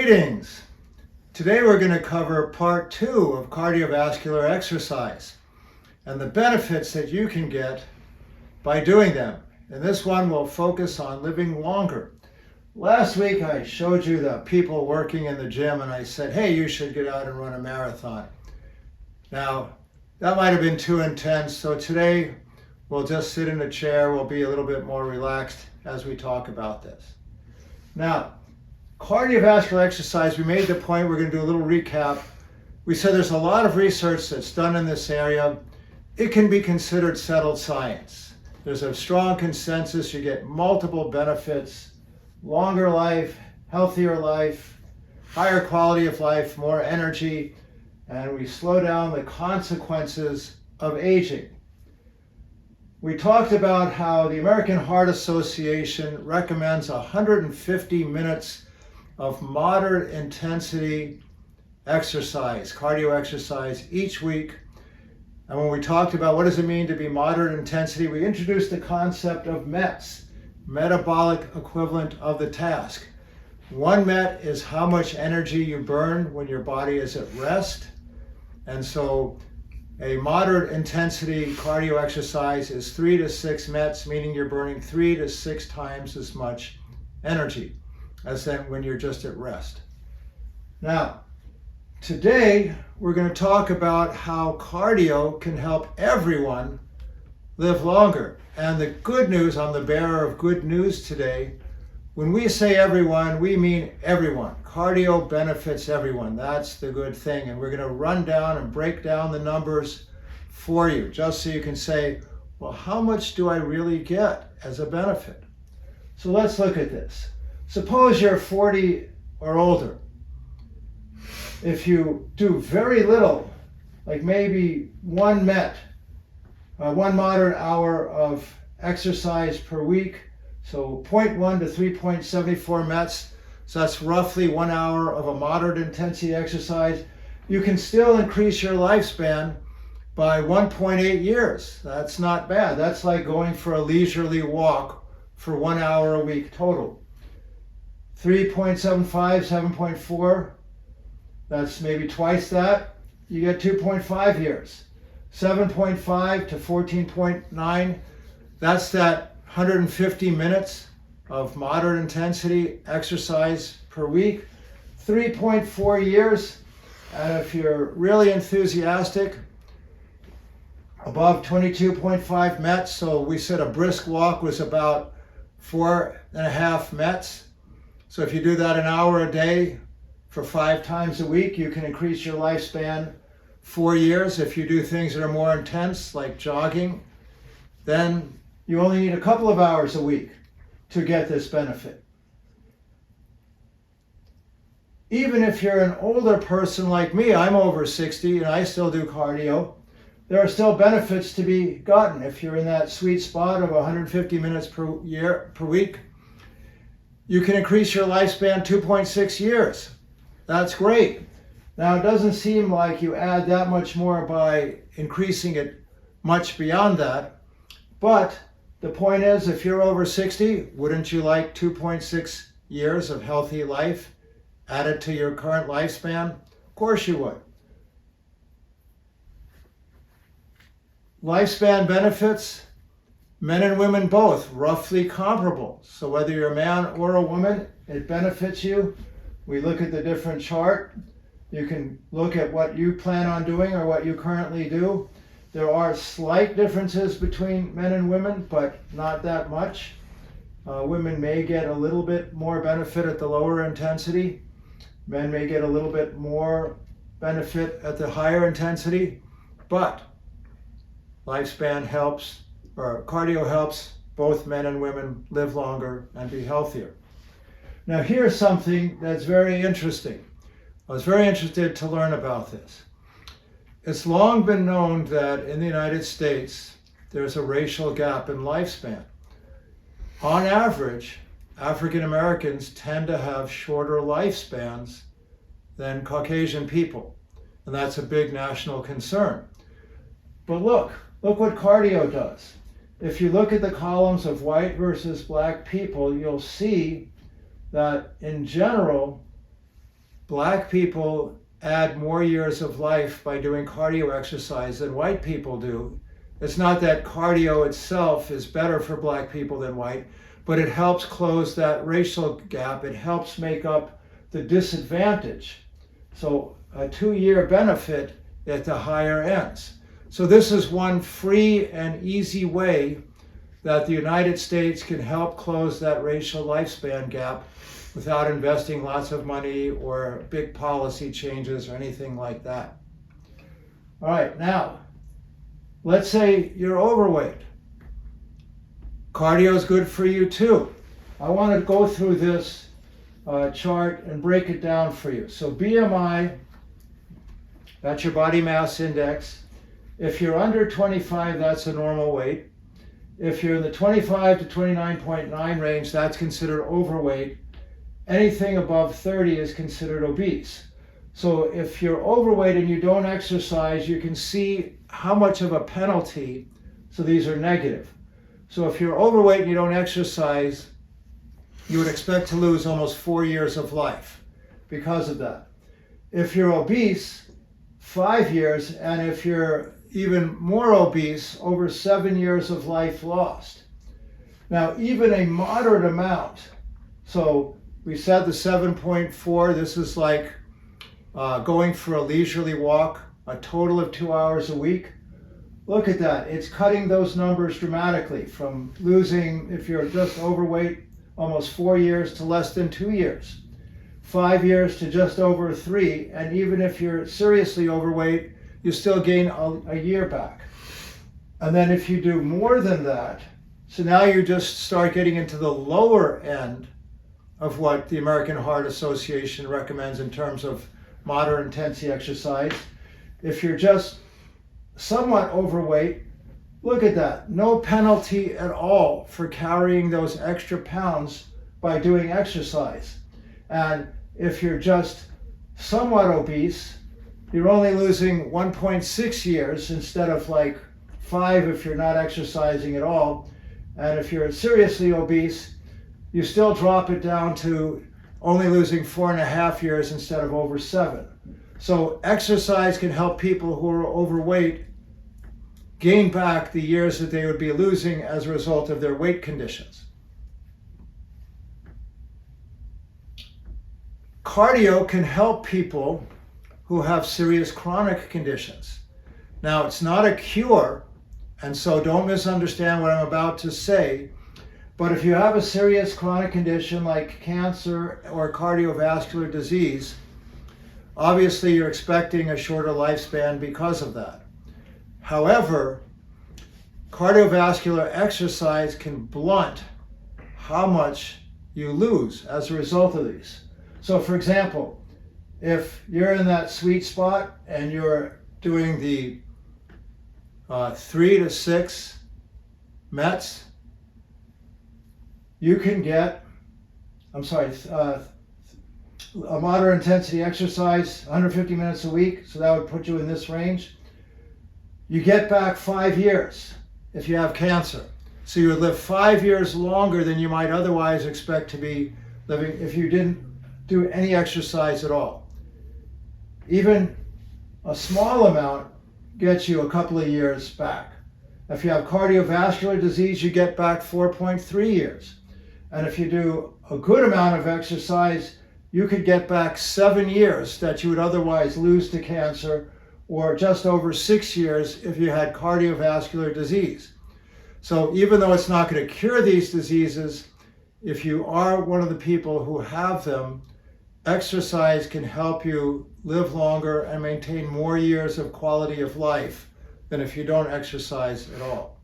Greetings! Today we're going to cover part 2 of cardiovascular exercise and the benefits that you can get by doing them. And this one will focus on living longer. Last week I showed you the people working in the gym and I said, hey, you should get out and run a marathon. Now, that might have been too intense, so today we'll just sit in a chair, we'll be a little bit more relaxed as we talk about this. Now, cardiovascular exercise, we made the point, we're going to do a little recap. We said there's a lot of research that's done in this area. It can be considered settled science. There's a strong consensus, you get multiple benefits, longer life, healthier life, higher quality of life, more energy, and we slow down the consequences of aging. We talked about how the American Heart Association recommends 150 minutes of moderate intensity exercise, cardio exercise each week. And when we talked about what does it mean to be moderate intensity, we introduced the concept of METs, metabolic equivalent of the task. 1 MET is how much energy you burn when your body is at rest. And so a moderate intensity cardio exercise is 3 to 6 METs, meaning you're burning 3 to 6 times as much energy as then when you're just at rest. Now, today we're going to talk about how cardio can help everyone live longer. And the good news, I'm the bearer of good news today. When we say everyone, we mean everyone. Cardio benefits everyone. That's the good thing. And we're going to run down and break down the numbers for you, just so you can say, well, how much do I really get as a benefit? So let's look at this. Suppose you're 40 or older. If you do very little, like maybe 1 MET, 1 moderate hour of exercise per week, so 0.1 to 3.74 METs, so that's roughly 1 hour of a moderate intensity exercise, you can still increase your lifespan by 1.8 years. That's not bad. That's like going for a leisurely walk for 1 hour a week total. 3.75, 7.4, that's maybe twice that. You get 2.5 years. 7.5 to 14.9, that's that 150 minutes of moderate intensity exercise per week. 3.4 years, and if you're really enthusiastic, above 22.5 METs, so we said a brisk walk was about 4.5 METs. So if you do that an hour a day for 5 times a week, you can increase your lifespan 4 years. If you do things that are more intense, like jogging, then you only need a couple of hours a week to get this benefit. Even if you're an older person like me, I'm over 60 and I still do cardio, there are still benefits to be gotten. If you're in that sweet spot of 150 minutes per week, you can increase your lifespan 2.6 years. That's great. Now, it doesn't seem like you add that much more by increasing it much beyond that. But the point is, if you're over 60, wouldn't you like 2.6 years of healthy life added to your current lifespan? Of course you would. Lifespan benefits, men and women both, roughly comparable. So whether you're a man or a woman, it benefits you. We look at the different chart. You can look at what you plan on doing or what you currently do. There are slight differences between men and women, but not that much. Women may get a little bit more benefit at the lower intensity. Men may get a little bit more benefit at the higher intensity, but lifespan helps, or cardio helps both men and women live longer and be healthier. Now here's something that's very interesting. I was very interested to learn about this. It's long been known that in the United States, there's a racial gap in lifespan. On average, African Americans tend to have shorter lifespans than Caucasian people, and that's a big national concern. But look what cardio does. If you look at the columns of white versus black people, you'll see that in general, black people add more years of life by doing cardio exercise than white people do. It's not that cardio itself is better for black people than white, but it helps close that racial gap. It helps make up the disadvantage. So a 2-year benefit at the higher ends. So this is one free and easy way that the United States can help close that racial lifespan gap without investing lots of money or big policy changes or anything like that. All right, now, let's say you're overweight. Cardio is good for you too. I want to go through this chart and break it down for you. So BMI, that's your body mass index. If you're under 25, that's a normal weight. If you're in the 25 to 29.9 range, that's considered overweight. Anything above 30 is considered obese. So if you're overweight and you don't exercise, you can see how much of a penalty, so these are negative. So if you're overweight and you don't exercise, you would expect to lose almost 4 years of life because of that. If you're obese, 5 years, and if you're even more obese, over 7 years of life lost. Now, even a moderate amount, so we said the 7.4, this is like going for a leisurely walk, a total of 2 hours a week. Look at that, it's cutting those numbers dramatically from losing, if you're just overweight, almost 4 years to less than 2 years. 5 years to just over 3, and even if you're seriously overweight, you still gain a year back. And then if you do more than that, so now you just start getting into the lower end of what the American Heart Association recommends in terms of moderate intensity exercise. If you're just somewhat overweight, look at that. No penalty at all for carrying those extra pounds by doing exercise. And if you're just somewhat obese, you're only losing 1.6 years instead of like 5 if you're not exercising at all. And if you're seriously obese, you still drop it down to only losing 4.5 years instead of over 7. So exercise can help people who are overweight gain back the years that they would be losing as a result of their weight conditions. Cardio can help people who have serious chronic conditions. Now, it's not a cure, and so don't misunderstand what I'm about to say, but if you have a serious chronic condition like cancer or cardiovascular disease, obviously you're expecting a shorter lifespan because of that. However, cardiovascular exercise can blunt how much you lose as a result of these. So for example, if you're in that sweet spot and you're doing the 3 to 6 METs, you can get, a moderate intensity exercise, 150 minutes a week, so that would put you in this range. You get back 5 years if you have cancer. So you would live 5 years longer than you might otherwise expect to be living if you didn't do any exercise at all. Even a small amount gets you a couple of years back. If you have cardiovascular disease, you get back 4.3 years. And if you do a good amount of exercise, you could get back 7 years that you would otherwise lose to cancer, or just over 6 years if you had cardiovascular disease. So even though it's not going to cure these diseases, if you are one of the people who have them, exercise can help you live longer and maintain more years of quality of life than if you don't exercise at all.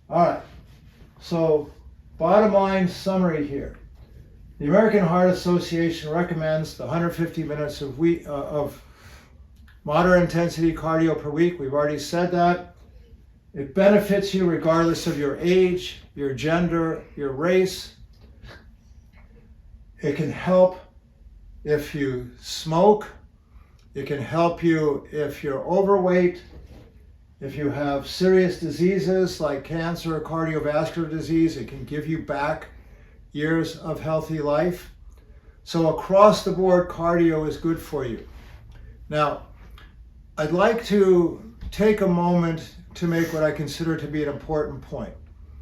All right, so bottom line summary here. The American Heart Association recommends the 150 minutes of moderate intensity cardio per week. We've already said that. It benefits you regardless of your age, your gender, your race. It can help if you smoke. It can help you if you're overweight, if you have serious diseases like cancer or cardiovascular disease. It can give you back years of healthy life. So across the board, cardio is good for you. Now, I'd like to take a moment to make what I consider to be an important point.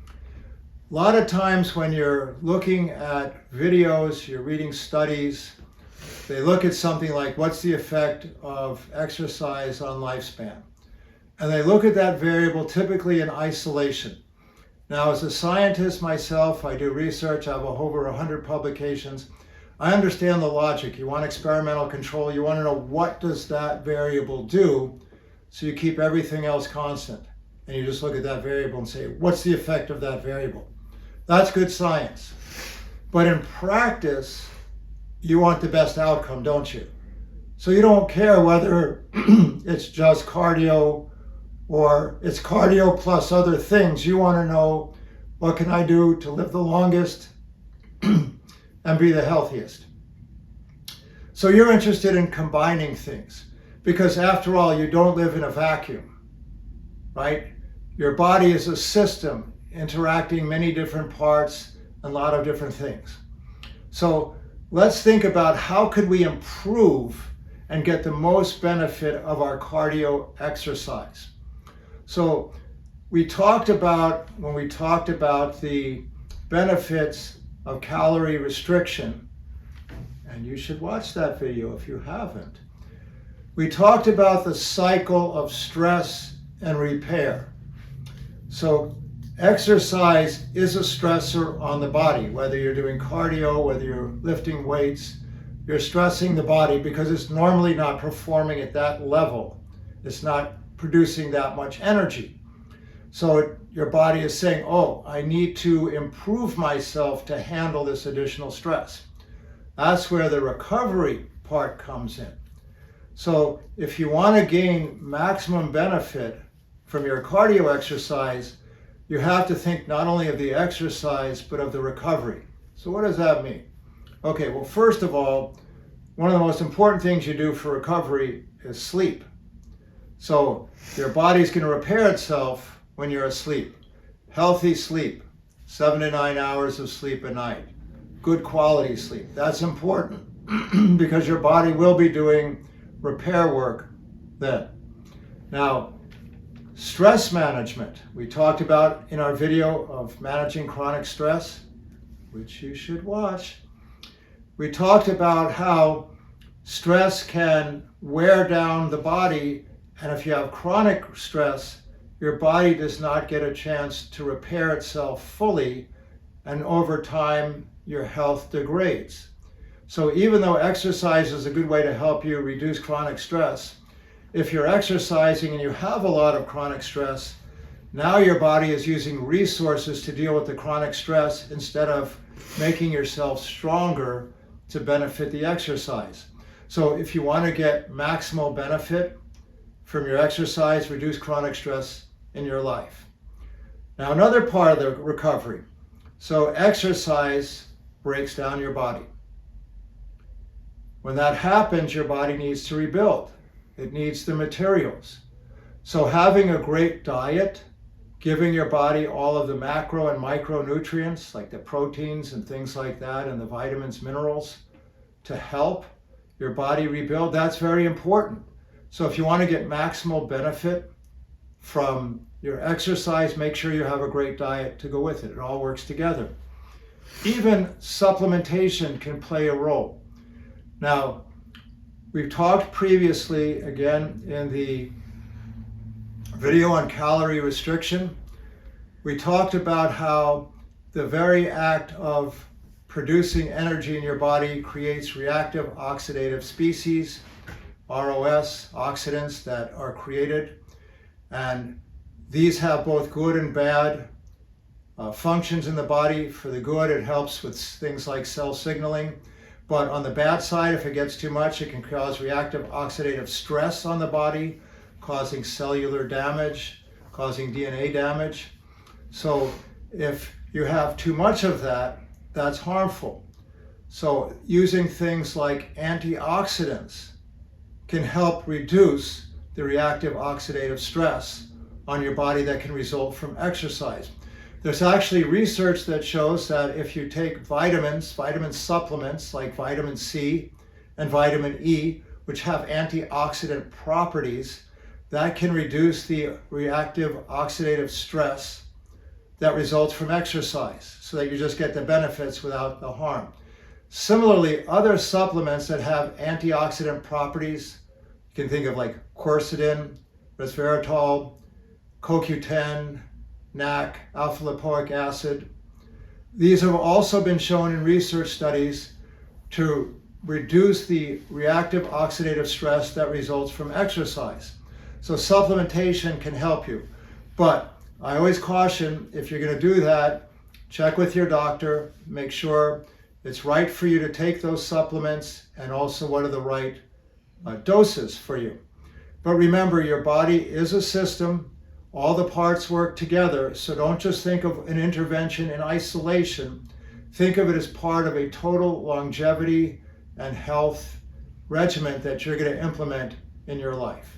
A lot of times when you're looking at videos, you're reading studies, they look at something like what's the effect of exercise on lifespan? And they look at that variable typically in isolation. Now, as a scientist myself, I do research, I have over 100 publications. I understand the logic. You want experimental control, you want to know what does that variable do, so you keep everything else constant. And you just look at that variable and say, what's the effect of that variable? That's good science. But in practice, you want the best outcome, don't you? So you don't care whether it's just cardio or it's cardio plus other things. You want to know, what can I do to live the longest and be the healthiest? So you're interested in combining things because after all, you don't live in a vacuum, right? Your body is a system interacting many different parts and a lot of different things. So let's think about how could we improve and get the most benefit of our cardio exercise. So when we talked about the benefits of calorie restriction, and you should watch that video if you haven't, we talked about the cycle of stress and repair. So exercise is a stressor on the body, whether you're doing cardio, whether you're lifting weights, you're stressing the body because it's normally not performing at that level. It's not producing that much energy. So your body is saying, oh, I need to improve myself to handle this additional stress. That's where the recovery part comes in. So if you want to gain maximum benefit from your cardio exercise, you have to think not only of the exercise, but of the recovery. So what does that mean? Okay, well, first of all, one of the most important things you do for recovery is sleep. So your body's going to repair itself when you're asleep. Healthy sleep, 7 to 9 hours of sleep a night. Good quality sleep. That's important because your body will be doing repair work then. Now, stress management. We talked about in our video of managing chronic stress, which you should watch. We talked about how stress can wear down the body, and if you have chronic stress, your body does not get a chance to repair itself fully, and over time, your health degrades. So even though exercise is a good way to help you reduce chronic stress, if you're exercising and you have a lot of chronic stress, now your body is using resources to deal with the chronic stress instead of making yourself stronger to benefit the exercise. So if you want to get maximal benefit from your exercise, reduce chronic stress in your life. Now another part of the recovery. So exercise breaks down your body. When that happens, your body needs to rebuild. It needs the materials. So having a great diet, giving your body all of the macro and micronutrients like the proteins and things like that and the vitamins, minerals to help your body rebuild, that's very important. So if you want to get maximal benefit from your exercise, make sure you have a great diet to go with it. It all works together. Even supplementation can play a role. Now, we've talked previously, again, in the video on calorie restriction, we talked about how the very act of producing energy in your body creates reactive oxidative species, ROS, oxidants that are created. And these have both good and bad functions in the body. For the good, it helps with things like cell signaling. But on the bad side, if it gets too much, it can cause reactive oxidative stress on the body, causing cellular damage, causing DNA damage. So if you have too much of that, that's harmful. So using things like antioxidants can help reduce the reactive oxidative stress on your body that can result from exercise. There's actually research that shows that if you take vitamin supplements like vitamin C and vitamin E, which have antioxidant properties, that can reduce the reactive oxidative stress that results from exercise, so that you just get the benefits without the harm. Similarly, other supplements that have antioxidant properties, you can think of like quercetin, resveratrol, CoQ10, NAC, alpha lipoic acid. These have also been shown in research studies to reduce the reactive oxidative stress that results from exercise. So supplementation can help you. But I always caution, if you're going to do that, check with your doctor, make sure it's right for you to take those supplements, and also what are the right doses for you. But remember, your body is a system. All the parts work together, so don't just think of an intervention in isolation. Think of it as part of a total longevity and health regimen that you're going to implement in your life.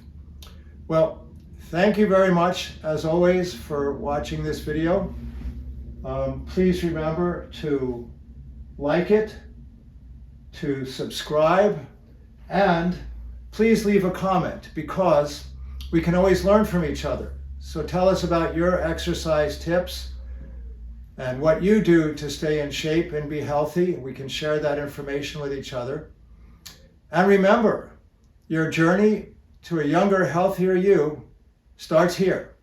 Well, thank you very much, as always, for watching this video. Please remember to like it, to subscribe, and please leave a comment, because we can always learn from each other. So tell us about your exercise tips and what you do to stay in shape and be healthy. We can share that information with each other. And remember, your journey to a younger, healthier you starts here.